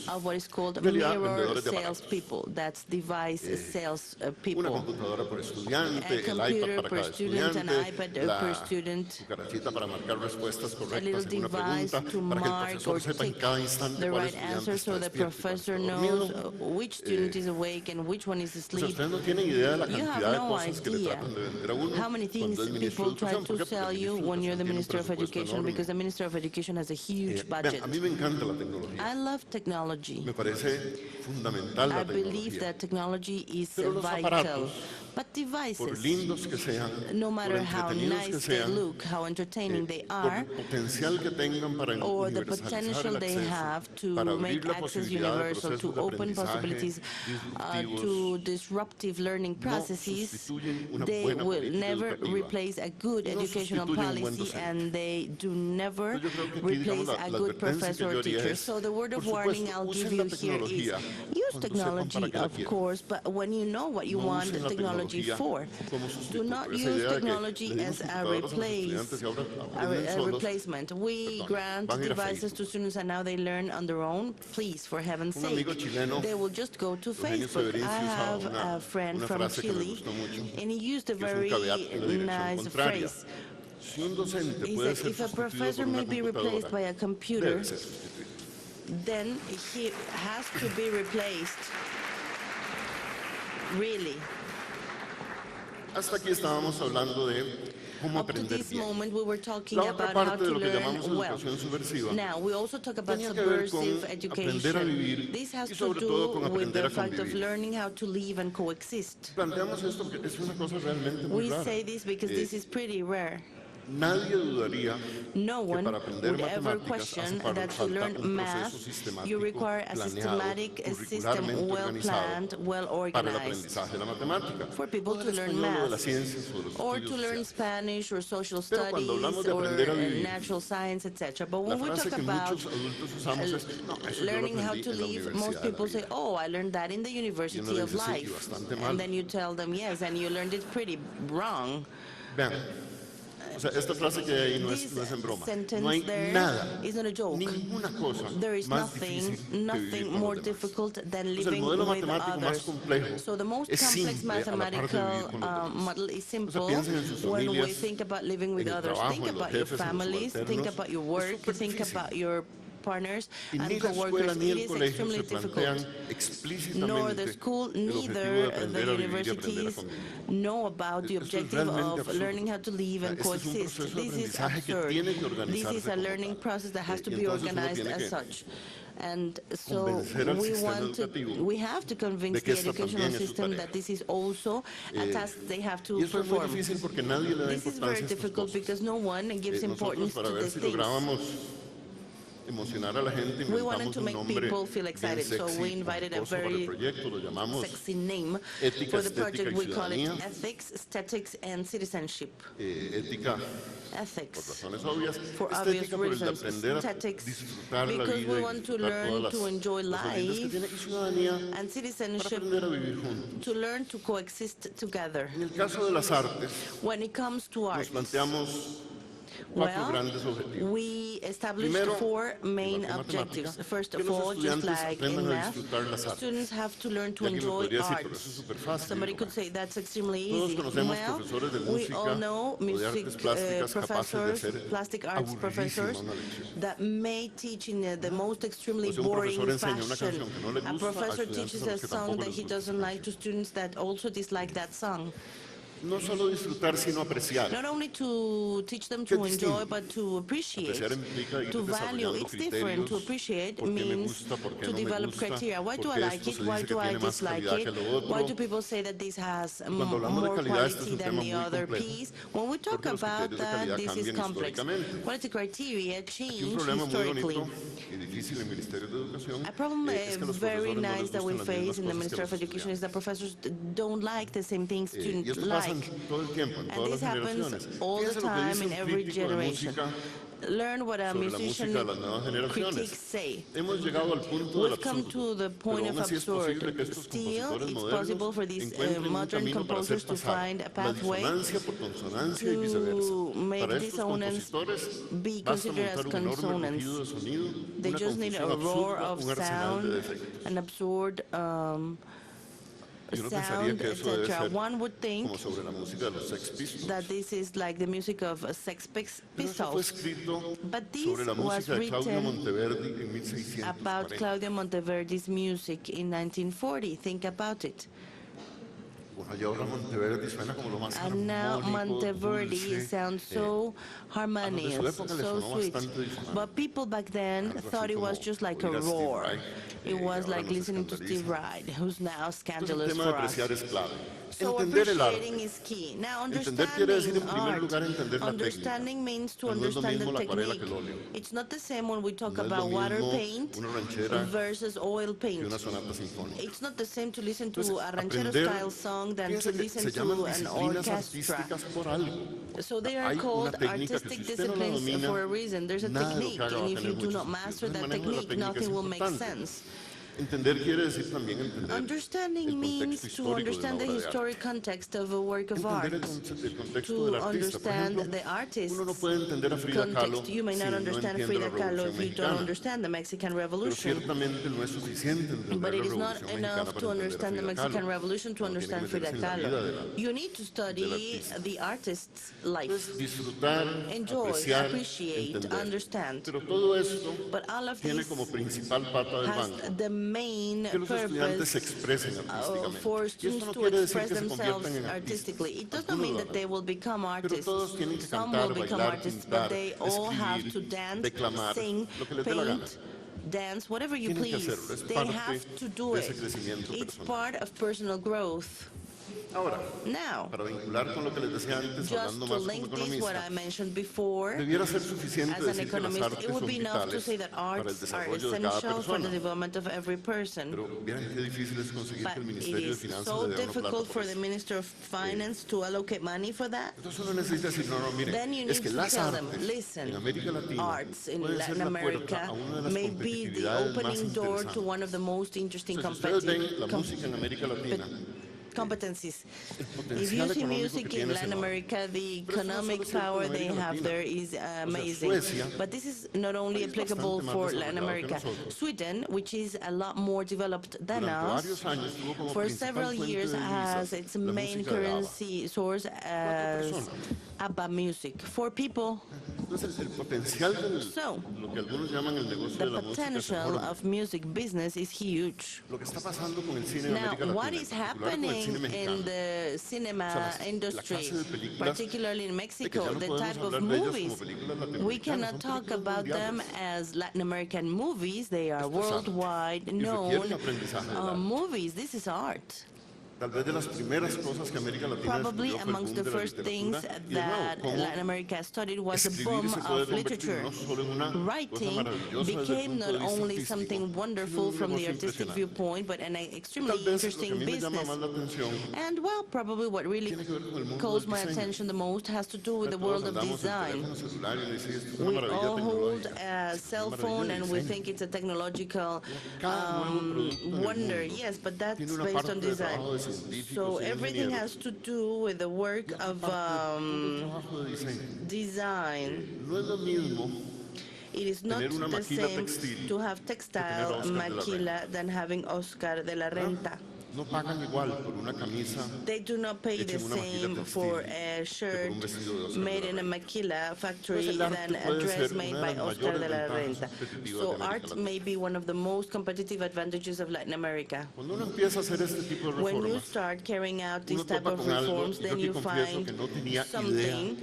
of what is called mirror salespeople. That's device sales people. A computer per student, an iPad per student, a little device to mark or tick the right answer so the professor knows which student is awake and which one is asleep. You have no idea how many things people try to sell you when you're the Minister of Education, because the Minister of Education has a huge budget. I love technology. I believe that technology is vital, But por devices, lindos que sean, no por matter how entretenidos que nice they sean, look, how entertaining they por are, el potencial que tengan para or the universalizar potential el they acceso, have para to abrir make la access posibilidad de universal, to procesos de open aprendizaje possibilities disruptivos, to disruptive learning no processes, sustituyen una they buena will política never educativa, replace a good no educational sustituyen un buen policy, docente. and they do never Entonces, yo creo que aquí, digamos, replace a good professor or teacher. So the word of warning I'll give you here is, use technology, of course, but when you know what you no want usen la technology for, como do sustituto. not Esa use idea de que technology le dimos as a computadores a los estudiantes y ahora aprenden solos, replacement. We perdón, grant van a ir a devices to Facebook. students and now they learn on their own. Please, for heaven's Un sake, amigo chileno, they will just go to Eugenio Facebook. Severin, I sí have usaba a friend una from frase que me Chile, gustó mucho, and he used a que es un very caveat en la dirección nice contraria. phrase. Si un docente He puede said, ser if a sustituido professor por una may be replaced computadora, by a computer, debe ser sustituido. then he has to be replaced. Really. Hasta aquí estábamos hablando de cómo Up to aprender this bien. moment, we were talking La otra about how parte de to lo que llamamos learn well. educación subversiva Now, we also talk about tenía que ver con subversive aprender a education. vivir This has y to sobre todo do con with aprender the a fact of convivir. learning how to live and coexist. Planteamos esto porque es una cosa realmente muy We rara. say this because this is pretty rare. Nadie dudaría No que one para aprender would ever matemáticas question hace that to falta learn un math, proceso sistemático, you require a planeado, systematic system, curricularmente well organizado planned, well para el organized, aprendizaje de la matemática, for people o to del learn español o de las math, ciencias o de los or estudios to learn sociales. Spanish or social Pero cuando studies hablamos de or aprender a vivir, natural science, etc. But la when we frase talk que about muchos adultos usamos es, no, eso yo lo learning how aprendí to en la live, universidad most de la people say, vida. oh, I learned that in the University of dice, sí, Life. bastante mal. And then you tell them, yes, and you learned it pretty wrong. Vean, o sea, esta frase que hay ahí no es en broma. No hay nada, ninguna cosa There is más difícil que vivir nothing con more los demás. difficult than Entonces, el living modelo with matemático más others. complejo So the most es complex simple a la par de mathematical vivir con los demás. model is O sea, simple piensen en sus when we familias, think about living with en el others. trabajo, Think en los about your jefes, en los families, think subalternos. about your Es work, súper think difícil. about your partners Y and ni la escuela coworkers. ni It el is colegio extremely se plantean difficult. Nor the explícitamente school, el objetivo de neither aprender the a vivir y aprender a universities convivir. know about the Esto es objective realmente of absurdo. learning how to live and Este es un coexist. proceso de This is aprendizaje que absurd. tiene que This organizarse is a como learning tal. process that has to Y be entonces uno organized tiene as que such. And so convencer al we sistema want educativo we have to convince de que the esta educational también es su system tarea. that this is also a task they have to Y eso es muy perform. difícil porque nadie le da This is very importancia a estas difficult cosas. because no one gives Nosotros, importance para to ver these si things. lográbamos emocionar a la gente, We wanted inventamos to un make nombre people feel bien excited, so sexy, we invited a pomposo para el very proyecto, lo llamamos sexy name Ética, for the Estética project. y We call it Ciudadanía. Ethics, Aesthetics, and Citizenship. Ética por Ethics, razones obvias, for obvious estética por el de reasons. aprender a Aesthetics, disfrutar la because vida we y want to disfrutar todas learn to enjoy las herramientas que life, tiene, y ciudadanía and para citizenship aprender a vivir juntos. to learn to coexist together. En el caso de las artes, When it comes to nos art, planteamos cuatro grandes objetivos. we established Primero, four main igual que objectives. matemática, First que of los all, just estudiantes like in aprendan a math, disfrutar las artes. students have to learn to Y alguien me enjoy podría decir, art. pero eso es súper fácil. Somebody Digo, could say that's extremely todos easy. conocemos Well, profesores de we música all know o de music artes plásticas capaces de professors, hacer plastic arts aburridísima professors una lección. that may teach in the most extremely O sea, un boring profesor enseña una fashion. canción que no le A gusta a professor estudiantes teaches a a los que song tampoco that les he gusta doesn't esa like to students that also dislike that song. No solo disfrutar, sino apreciar. Not only to teach them Qué to enjoy, distinto. but to appreciate, Apreciar implica ir to value. desarrollando It's different. To criterios. appreciate ¿Por qué me means gusta? ¿Por qué to no me develop gusta? criteria. Why do ¿Por I qué like esto it? se Why dice que do I tiene más dislike calidad it? que lo otro? Why do people say that this has Cuando hablamos de more calidad, este es quality un than tema the muy other complejo, piece? When we talk porque los about criterios de that, calidad this is cambian complex. históricamente. Quality criteria Aquí un change problema muy historically. bonito y difícil en el Ministerio de Educación A problem es que a los very profesores no nice les that we gustan las mismas face in the cosas que a Ministry los of Education is estudiantes. that professors don't like the same things Y students esto pasa like. todo el tiempo, en And todas this las happens generaciones. all the Fíjense lo que time dice in un every crítico de generation. música Learn what a sobre la musician música de las nuevas generaciones. critics say. Hemos llegado al punto del We've come absurdo, to the point pero of aún así es absurd. posible que estos Still, compositores it's modernos possible for these encuentren un modern camino para hacer composers to pasar find a la pathway disonancia por consonancia y to viceversa. make Para estos dissonance compositores be basta considered as montar un enorme consonants. rugido de sonido, They una just need a confusión roar absurda, of un arsenal sound, de defectos. an absurd Y uno pensaría sound, que eso debe etc. ser One would think como sobre la música de los Sex Pistols. that this is like the music of Sex Pero eso fue Pistols. escrito But this sobre la was música de Claudio written Monteverdi en 1640. about Claudio Monteverdi's music in 1940. Think about it. And now Monteverde sounds so harmonious, so sweet. But people back then thought it was just like a roar. It was like listening to Steve Wright, who's now scandalous for us. So appreciating is key. Now understanding art. Understanding means to understand the technique. It's not the same when we talk about water paint versus oil paint. It's not the same to listen to a ranchero-style song than to listen to an orchestra. So they are called artistic disciplines for a reason. There's a technique, and if you do not master that technique, nothing will make sense. Understanding means to understand the historic context of a work of art, to understand the artist's context. You may not understand Frida Kahlo if you don't understand the Mexican Revolution, but it is not enough to understand the Mexican Revolution to understand Frida Kahlo. You need to study the artist's life, enjoy, appreciate, understand. But all of this has the main purpose for students to express themselves artistically. It does not mean that they will become artists. Some will become artists, but they all have to dance, sing, paint, dance, whatever you please. They have to do it. It's part of personal growth. Now, just to link this, what I mentioned before, as an economist, it would be enough to say that arts are essential for the development of every person. But it is so difficult for the Minister of Finance to allocate money for that. Then you need to tell them, listen, arts in Latin America may be the opening door to one of the most interesting competencies. If you see music in Latin America, the economic power they have there is amazing. But this is not only applicable for Latin America. Sweden, which is a lot more developed than us, for several years has its main currency source as ABBA music. For people. So, the potential of music business is huge. Now, what is happening in the cinema industry, particularly in Mexico, the type of movies, we cannot talk about them as Latin American movies. They are worldwide known movies. This is art. Probably amongst the first things that Latin America studied was the boom of literature. Writing became not only something wonderful from the artistic viewpoint, but an extremely interesting business. And well, probably what really calls my attention the most has to do with the world of design. We all hold a cell phone and we think it's a technological wonder. Yes, but that's based on design. So everything has to do with the work of design. It is not the same to have textile maquila than having Oscar de la Renta. They do not pay the same for a shirt made in a maquila factory than a dress made by Oscar de la Renta. So art may be one of the most competitive advantages of Latin America. When you start carrying out these type of reforms, then you find something,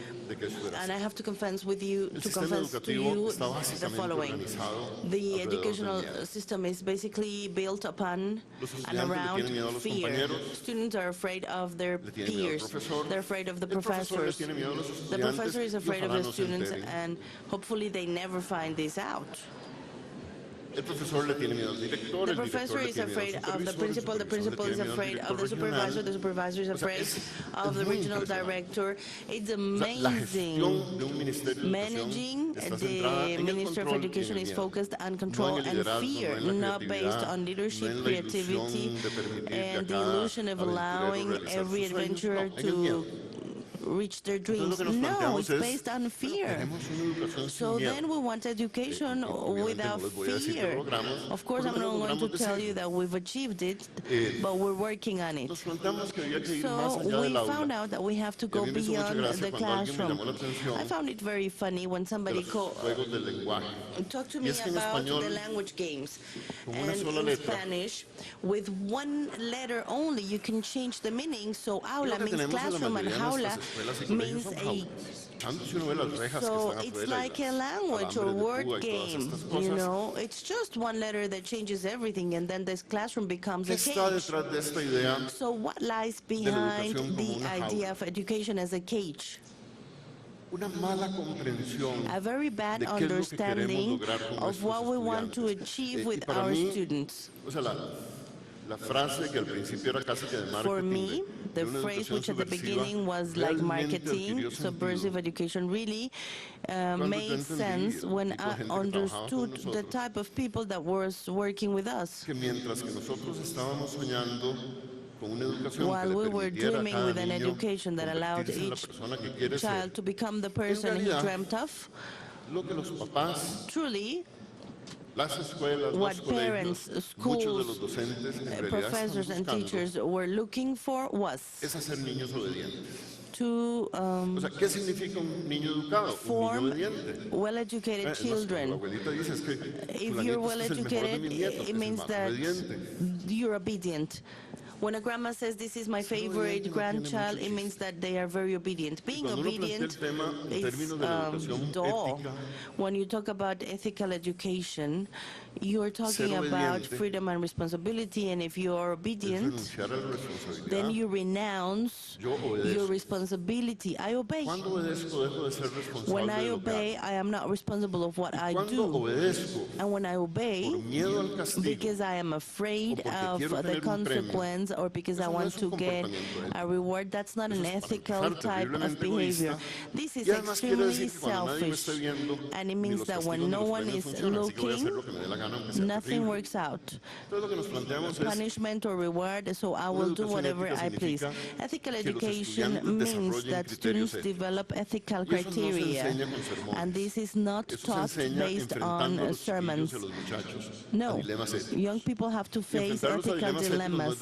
and I have to confess to you the following. The educational system is basically built upon and around fear. Students are afraid of their peers. They're afraid of the professors. The professor is afraid of the students, and hopefully they never find this out. The professor is afraid of the principal is afraid of the supervisor is afraid of the regional director. It's amazing. Managing the Minister of Education is focused on control and fear, not based on leadership, creativity, and the illusion of allowing every adventurer to reach their dreams. No, it's based on fear. So then we want education without fear. Of course, I'm not going to tell you that we've achieved it, but we're working on it. So we found out that we have to go beyond the classroom. I found it very funny when somebody talked to me about the language games. And in Spanish, with one letter only, you can change the meaning. So aula means classroom and jaula means a... So it's like a language or word game, you know. It's just one letter that changes everything, and then this classroom becomes a cage. So what lies behind the idea of education as a cage? A very bad understanding of what we want to achieve with our students. For me, the phrase which at the beginning was like marketing, subversive education, really made sense when I understood the type of people that was working with us. While we were dreaming with an education that allowed each child to become the person he dreamt of, truly, what parents, schools, professors and teachers were looking for was to form well-educated children. If you're well-educated, it means that you're obedient. When a grandma says, this is my favorite grandchild, it means that they are very obedient. Being obedient is dull. When you talk about ethical education, you're talking about freedom and responsibility, and if you are obedient, then you renounce your responsibility. I obey. When I obey, I am not responsible of what I do. And when I obey, because I am afraid of the consequence, or because I want to get a reward, that's not an ethical type of behavior. This is extremely selfish, and it means that when no one is looking, nothing works out. Punishment or reward, so I will do whatever I please. Ethical education means that students develop ethical criteria, and this is not taught based on sermons. No, young people have to face ethical dilemmas.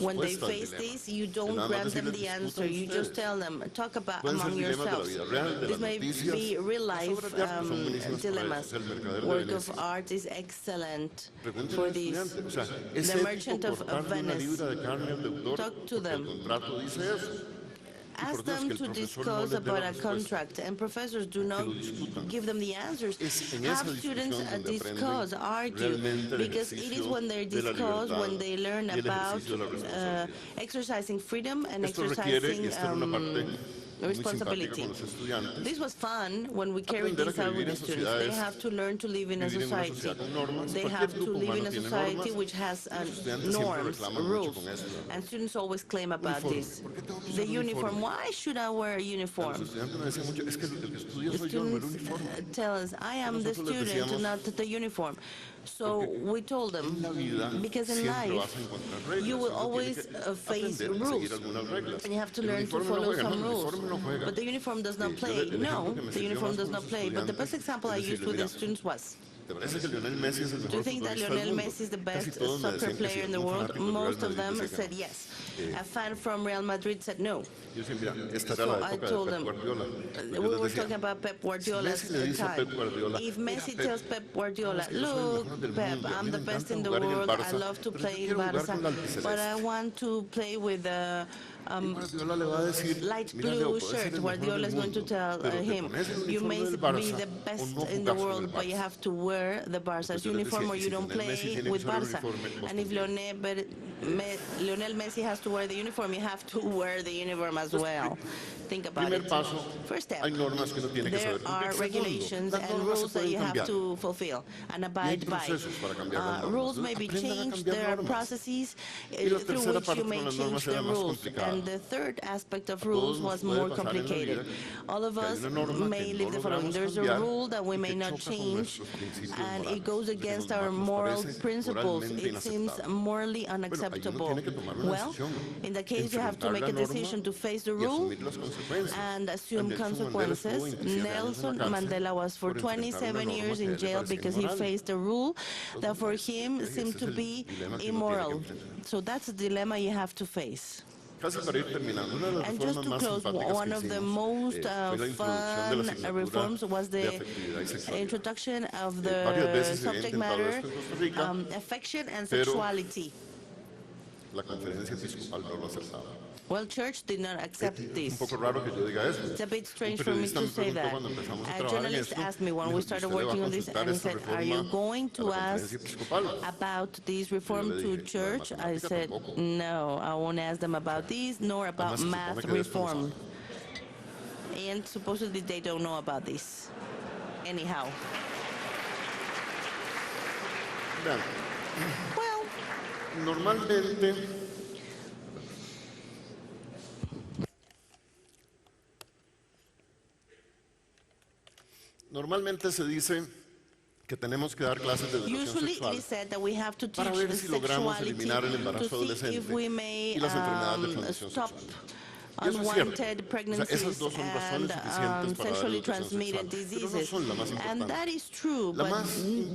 When they face this, you don't grant them the answer. You just tell them, talk about among yourselves. This may be real-life dilemmas. Work of art is excellent for this. The Merchant of Venice. Talk to them. Ask them to discuss about a contract, and professors do not give them the answers. Have students discuss, argue, because it is when they discuss, when they learn about exercising freedom and exercising responsibility. This was fun when we carried this out with the students. They have to learn to live in a society. They have to live in a society which has norms, rules, and students always claim about this. The uniform, why should I wear a uniform? The students tell us, I am the student, not the uniform. So we told them, because in life, you will always face rules, and you have to learn to follow some rules. But the uniform does not play. No, the uniform does not play. But the best example I used with the students was, do you think that Lionel Messi is the best soccer player in the world? Most of them said yes. A fan from Real Madrid said no. So I told them, we were talking about Pep Guardiola's time. If Messi tells Pep Guardiola, look, Pep, I'm the best in the world, I love to play in Barça, but I want to play with light blue shirt. Guardiola is going to tell him, you may be the best in the world, but you have to wear the Barca's uniform or you don't play with Barca. And if Lionel Messi has to wear the uniform, you have to wear the uniform as well. Think about it. First step, there are regulations and rules that you have to fulfill and abide by. Rules may be changed. There are processes through which you may change the rules. And And the third aspect of rules was more complicated. All of us may live the following. There's a rule that we may not change, and it goes against our moral principles. It seems morally unacceptable. Well, in that case, you have to make a decision to face the rule and assume consequences. Nelson Mandela was for 27 years in jail because he faced a rule that for him seemed to be immoral. So that's a dilemma you have to face. And just to close, one of the most fun reforms was the introduction of the subject matter, affection and sexuality. Well, church did not accept this. It's a bit strange for me to say that. A journalist asked me when we started working on this, and he said, "Are you going to ask about this reform to church?" I said, "No, I won't ask them about this, nor about math reform." And supposedly they don't know about this. Anyhow. Well, Normalmente se dice que tenemos que dar clases de educación sexual para ver si logramos eliminar el embarazo adolescente y las enfermedades de transmisión sexual. unwanted pregnancies and sexually transmitted diseases. And that is true, but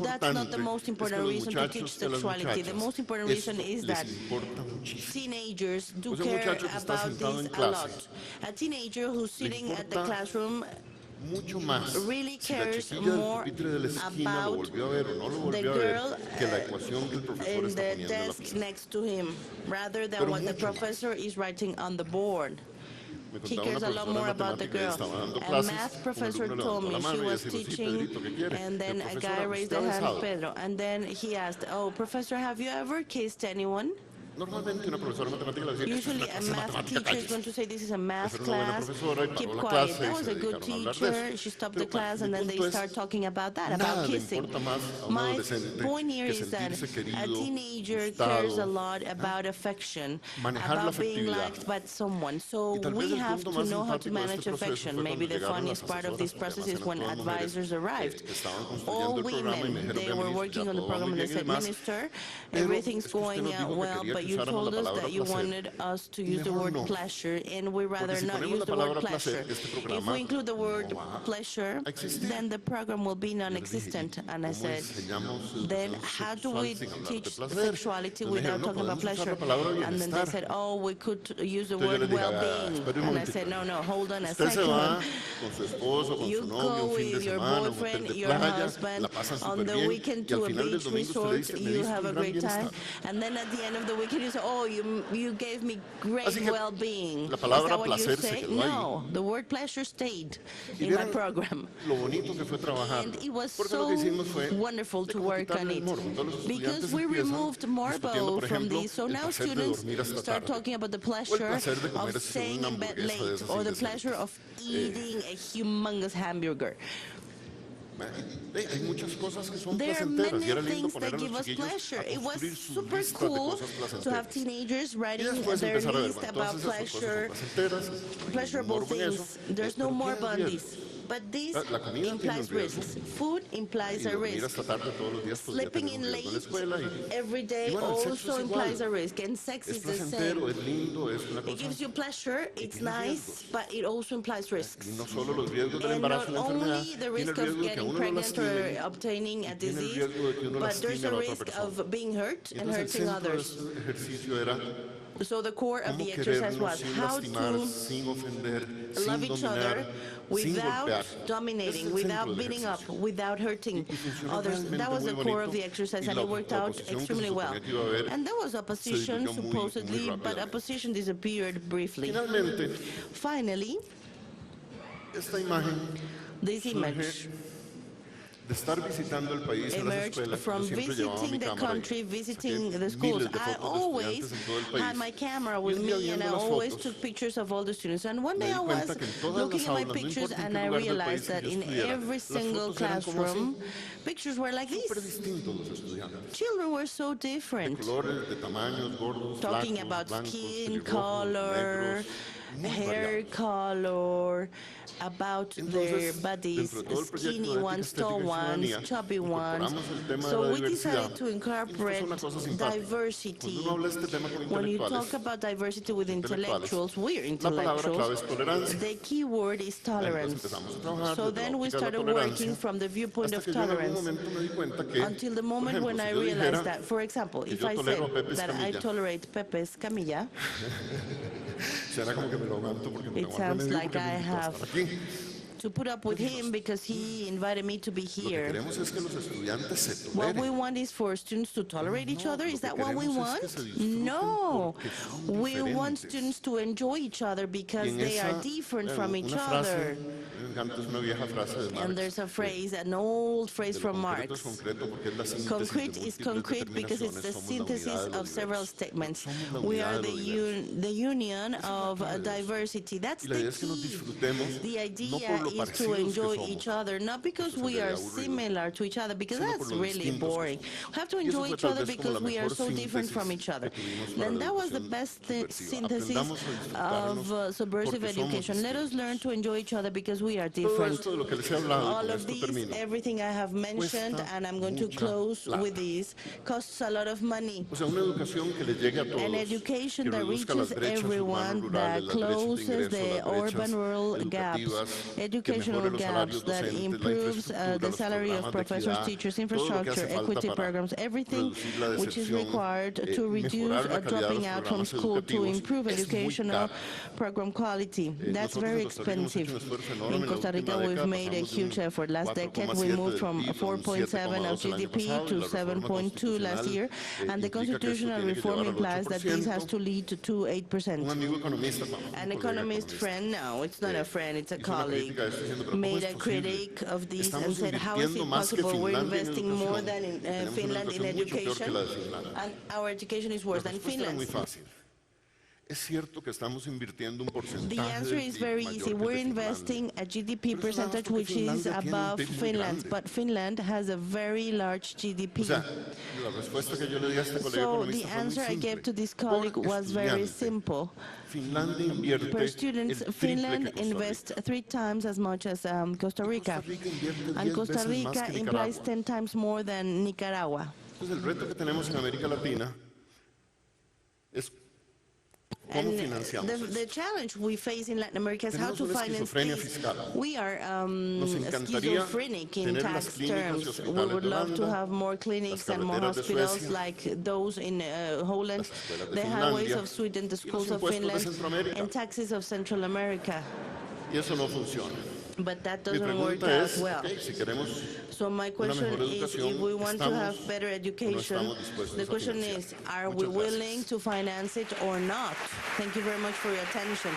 that's not the most important reason to teach sexuality. The most important reason is that teenagers do care about this a lot. A teenager who's sitting at the classroom really cares more about the girl in the desk next to him rather than what the professor is writing on the board. He cares a lot more about the girl. A math professor told me she was teaching, and then a guy raised the hand, Pedro, and then he asked, "Oh, professor, have you ever kissed anyone?" Usually a math teacher is going to say, "This is a math class, keep quiet." That was a good teacher. She stopped the class and then they start talking about that, about kissing. My point here is that a teenager cares a lot about affection, about being liked by someone. So we have to know how to manage affection. Maybe the funniest part of this process is when advisors arrived. All women, they were working on the program and they said, "Minister, everything's going well, but you told us that you wanted us to use the word pleasure, and we rather not use the word pleasure. If we include the word pleasure, then the program will be non-existent." And I said, "Then how do we teach sexuality without talking about pleasure?" And then they said, "Oh, we could use the word well-being." And I said, "No, hold on a second. You go with your boyfriend, your husband, on the weekend to a beach resort, you have a great time, and then at the end of the weekend you say, 'Oh, you gave me great well-being.' Is that what you say?" No, the word pleasure stayed in my program. And it was so wonderful to work on it, because we removed marble from this. So now students start talking about the pleasure of staying in bed late, or the pleasure of eating a humongous hamburger. There are many things that give us pleasure. It was super cool to have teenagers writing their list about pleasurable things. There's no more on this. But this implies risks. Food implies a risk. Sleeping in late every day also implies a risk. And sex is the same. It gives you pleasure, it's nice, but it also implies risks. And not only the risk of getting pregnant or obtaining a disease, but there's a risk of being hurt and hurting others. So the core of the exercise was how to love each other without dominating, without beating up, without hurting others. That was the core of the exercise, and it worked out extremely well. And there was opposition, supposedly, but opposition disappeared briefly. Finally, this image de estar visitando el país en las emerged escuelas. from Yo siempre llevaba mi visiting the cámara country, y visiting saqué the schools. miles de I fotos de always estudiantes en todo el país. had my camera Y with un día me, and I viendo las always fotos, took pictures of all the students. And one me day di I cuenta was que en todas looking las at my aulas, no pictures, importa en and qué I lugar del realized país that que yo in estuviera, every las single fotos eran como así, classroom, pictures were like súper this. distintos los estudiantes. Children were so De different. colores, de tamaños, gordos, Talking flacos, about blancos, skin pelirrojos, color, negros, muy hair variados. color, about their Entonces, bodies, dentro de todo el proyecto skinny de ética, ones, estética tall y ones, ciudadanía, chubby ones. incorporamos el tema de So la we diversidad. decided to Y esto incorporate es una cosa simpática. diversity. Cuando uno habla de este tema con When you intelectuales, talk about diversity with intellectuals, we're la palabra clave es intellectuals, tolaerancia. the key word is Entonces tolerance. empezamos a trabajar So desde la then we óptica de la started tolerancia, working from the viewpoint hasta of que yo en algún tolerance. momento me di cuenta que, Until the por moment ejemplo, when si I yo realized dijera that, for example, que if yo I tolero a said Pepe that I Escamilla, tolerate Pepe Escamilla, será como que me lo aguanto porque me it tengo sounds remedio like porque me I invitó a have estar aquí. to put up with him because he invited me to be Lo que here. queremos es que los estudiantes se What we toleren. want is for students to tolerate each other. Is that what we queremos es want? que se disfruten No. porque son We want diferentes. students to enjoy each other Y because en they are esa, different from each una frase, other. me encanta, es una vieja frase de Marx. And there's a phrase, an old phrase De lo from concreto Marx. es concreto porque es la síntesis Concrete de is múltiples concrete because it's the determinaciones. Somos la synthesis unidad de lo of several diverso. statements. Somos la We unidad are de lo diverso. the union of clave de eso. diversity. That's Y la the idea es que nos key. disfrutemos, The no idea por lo is to parecidos que enjoy somos, each other, not because eso es en we are realidad aburrido, similar to each other, because sino por that's lo really distintos que boring. somos. We have to Y eso enjoy fue each tal other vez como because la we are mejor so different from síntesis each other. que tuvimos para And la that was the educación best subversiva. synthesis Aprendamos a disfrutarnos of subversive porque somos education. Let us learn distintos. to enjoy each other because we are Todo different. esto de lo que les he hablado, y All con of esto these, termino, everything I have mentioned, cuesta and I'm going to mucha close plata. with this, costs a lot of money. O sea, una educación que le llegue a todos, An education que that reduzca las reaches brechas everyone, urbano-rurales, that las brechas de closes ingreso, the las brechas urban-rural gaps, educativas, que educational mejore los gaps, salarios that docentes, la improves infraestructura, the los salary of programas de professors, equidad, teachers, todo lo que hace infrastructure, falta equity para programs, everything reducir la which is deserción, required to reduce mejorar la calidad de dropping los out from programas school, to educativos, improve es muy educational caro. program quality. That's Nosotros very en Costa Rica hemos hecho expensive. un esfuerzo enorme In en la Costa Rica, última we've década, made a pasamos de huge un effort. Last decade, 4,7 we moved del from PIB a un 4.7 of 7,2 el año GDP pasado, y to la reforma 7.2 last year, and the constitucional implica que esto constitutional tiene que reform llevar al implies that this has 8%. to lead to 8%. Un amigo economista, An un colega economist economista, friend, no, it's not a friend, it's a hizo una colleague, crítica a esto diciendo, pero ¿cómo made es a posible? critique of this and Estamos said, how is invirtiendo it más que possible? We're Finlandia en investing more educación, than y in tenemos una Finland in educación mucho peor que education, la de Finlandia. and our education is worse La than respuesta era muy Finland's. fácil. Es cierto que estamos invirtiendo un porcentaje The answer del is PIB very mayor easy. que el We're de Finlandia. investing a GDP Pero eso nada más percentage porque which is Finlandia tiene un above PIB muy Finland's, grande. but Finland has a very large O GDP. sea, la respuesta que yo le di a este colega So the economista fue muy answer I gave simple. to this Por colleague was very estudiante, simple. Finlandia invierte Per students, el triple Finland que Costa invests Rica. 3 times as much as Costa Rica. Costa Rica invierte And 10 Costa veces más Rica que implies Nicaragua. 10 times more than Nicaragua. Entonces, el reto que tenemos en América Latina es cómo And financiamos the esto. challenge we face in Latin America is how Tenemos to una finance esquizofrenia this. fiscal. We are Nos encantaría schizophrenic in tener las tax clínicas y terms. We hospitales would de love to Holanda, have more clinics las and more carreteras de hospitals Suecia, like those in Holland, las escuelas de the highways Finlandia, of Sweden, the y los schools of impuestos de Finland, Centroamérica. and taxes of Central America. Y eso no funciona. But that Mi doesn't work pregunta out es, well. ok, si queremos So my question mejor is, educación, if we want to have ¿estamos better o no education, estamos dispuestos the a question financiar? is, are we Muchas willing gracias. to finance it or not? Thank you very much for your attention.